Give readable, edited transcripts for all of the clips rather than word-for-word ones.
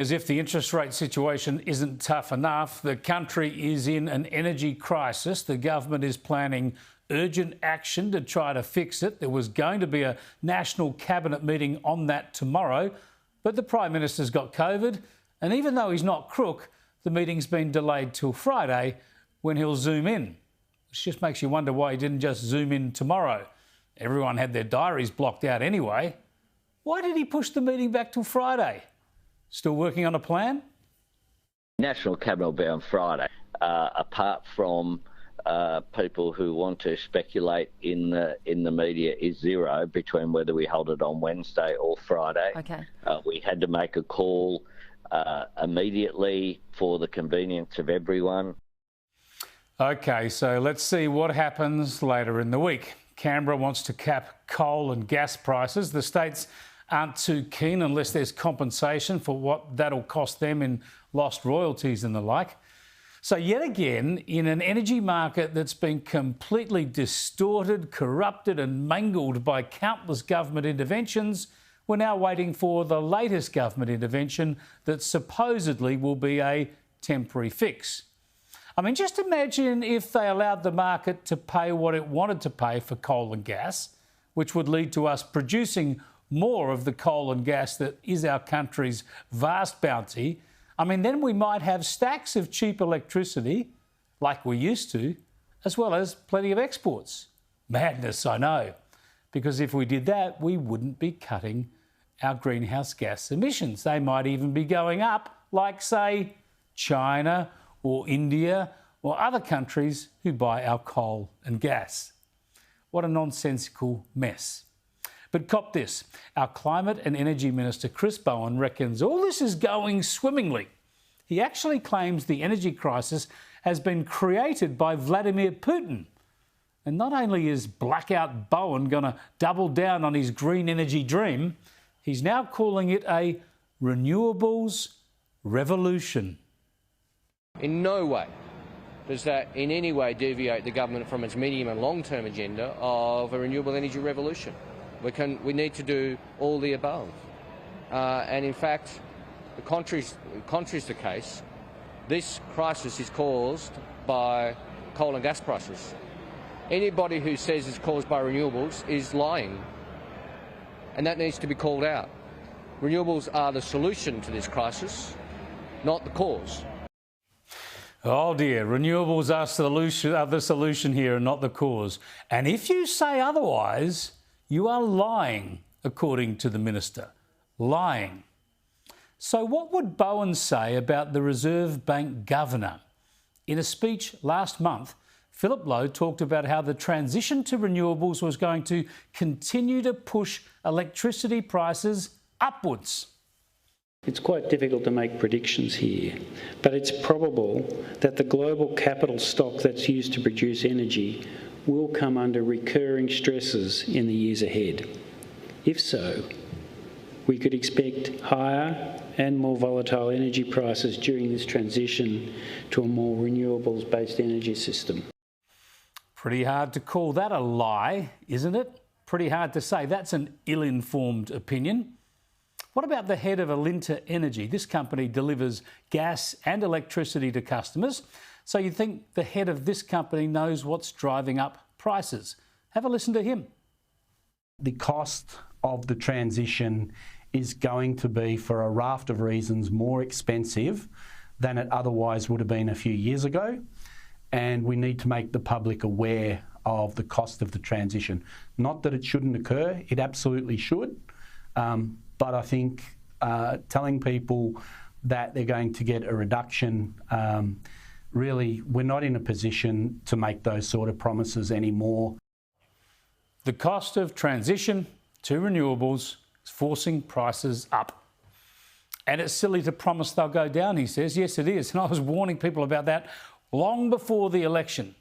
As if the interest rate situation isn't tough enough, the country is in an energy crisis. The government is planning urgent action to try to fix it. There was going to be a national cabinet meeting on that tomorrow, but the Prime Minister's got COVID, and even though he's not crook, the meeting's been delayed till Friday when he'll zoom in. It just makes you wonder why he didn't just zoom in tomorrow. Everyone had their diaries blocked out anyway. Why did he push the meeting back till Friday? Still working on a plan? National Cabinet will be on Friday. Apart from people who want to speculate in the media, is zero between whether we hold it on Wednesday or Friday. Okay. We had to make a call immediately for the convenience of everyone. OK, so let's see what happens later in the week. Canberra wants to cap coal and gas prices. The states aren't too keen unless there's compensation for what that'll cost them in lost royalties and the like. So yet again, in an energy market that's been completely distorted, corrupted and mangled by countless government interventions, we're now waiting for the latest government intervention that supposedly will be a temporary fix. I mean, just imagine if they allowed the market to pay what it wanted to pay for coal and gas, which would lead to us producing more of the coal and gas that is our country's vast bounty. I mean, then we might have stacks of cheap electricity, like we used to, as well as plenty of exports. Madness, I know, because if we did that, we wouldn't be cutting our greenhouse gas emissions. They might even be going up, like, say, China or India or other countries who buy our coal and gas. What a nonsensical mess. But cop this, our Climate and Energy Minister Chris Bowen reckons all this is going swimmingly. He actually claims the energy crisis has been created by Vladimir Putin. And not only is Blackout Bowen going to double down on his green energy dream, he's now calling it a renewables revolution. In no way does that in any way deviate the government from its medium and long-term agenda of a renewable energy revolution. We need to do all the above. And in fact, the contrary's the case. This crisis is caused by coal and gas prices. Anybody who says it's caused by renewables is lying. And that needs to be called out. Renewables are the solution to this crisis, not the cause. Oh dear, renewables are the solution here and not the cause. And if you say otherwise, you are lying, according to the minister. Lying. So what would Bowen say about the Reserve Bank governor? In a speech last month, Philip Lowe talked about how the transition to renewables was going to continue to push electricity prices upwards. It's quite difficult to make predictions here, but it's probable that the global capital stock that's used to produce energy will come under recurring stresses in the years ahead. If so, we could expect higher and more volatile energy prices during this transition to a more renewables-based energy system. Pretty hard to call that a lie, isn't it? Pretty hard to say that's an ill-informed opinion. What about the head of Alinta Energy? This company delivers gas and electricity to customers. So you'd think the head of this company knows what's driving up prices. Have a listen to him. The cost of the transition is going to be, for a raft of reasons, more expensive than it otherwise would have been a few years ago. And we need to make the public aware of the cost of the transition. Not that it shouldn't occur, it absolutely should. But I think telling people that they're going to get a reduction, really, we're not in a position to make those sort of promises anymore. The cost of transition to renewables is forcing prices up. And it's silly to promise they'll go down, he says. Yes, it is. And I was warning people about that long before the election.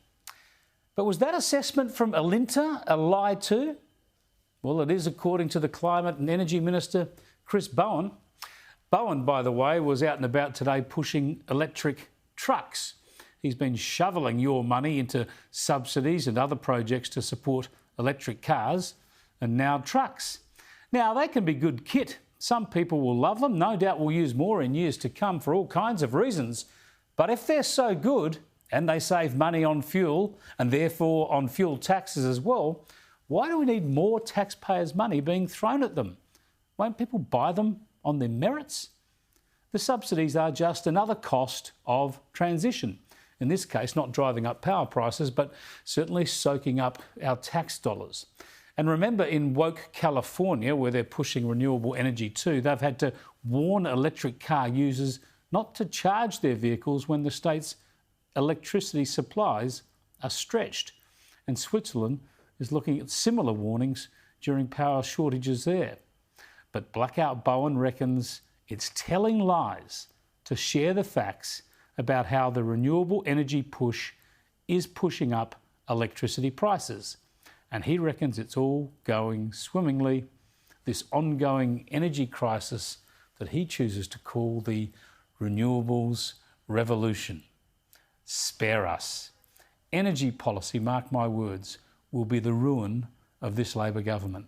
But was that assessment from Alinta a lie too? Well, it is, according to the Climate and Energy Minister, Chris Bowen. Bowen, by the way, was out and about today pushing electric trucks. He's been shoveling your money into subsidies and other projects to support electric cars and now trucks. Now, they can be good kit, Some people will love them, no doubt will use more in years to come for all kinds of reasons. But if they're so good and they save money on fuel and therefore on fuel taxes as well, why do we need more taxpayers' money being thrown at them? Won't people buy them on their merits? The subsidies are just another cost of transition. In this case, not driving up power prices, but certainly soaking up our tax dollars. And remember, in woke California, where they're pushing renewable energy too, they've had to warn electric car users not to charge their vehicles when the state's electricity supplies are stretched. And Switzerland is looking at similar warnings during power shortages there. But Blackout Bowen reckons it's telling lies to share the facts about how the renewable energy push is pushing up electricity prices. And he reckons it's all going swimmingly, this ongoing energy crisis that he chooses to call the renewables revolution. Spare us. Energy policy, mark my words, will be the ruin of this Labor government.